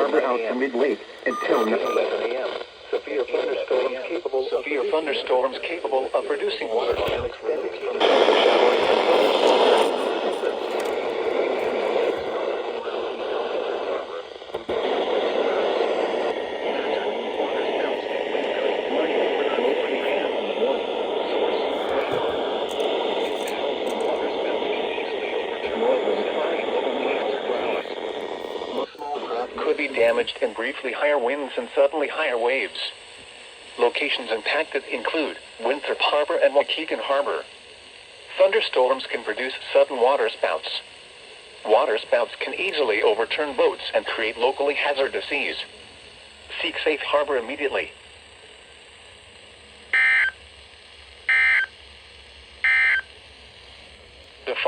Harbor out to mid-lake until 11 a.m. Severe thunderstorms capable of producing water and extending from could be damaged and briefly higher winds and suddenly higher waves. Locations impacted include Winthrop Harbor and Waukegan Harbor. Thunderstorms can produce sudden waterspouts. Waterspouts can easily overturn boats and create locally hazardous seas. Seek safe harbor immediately.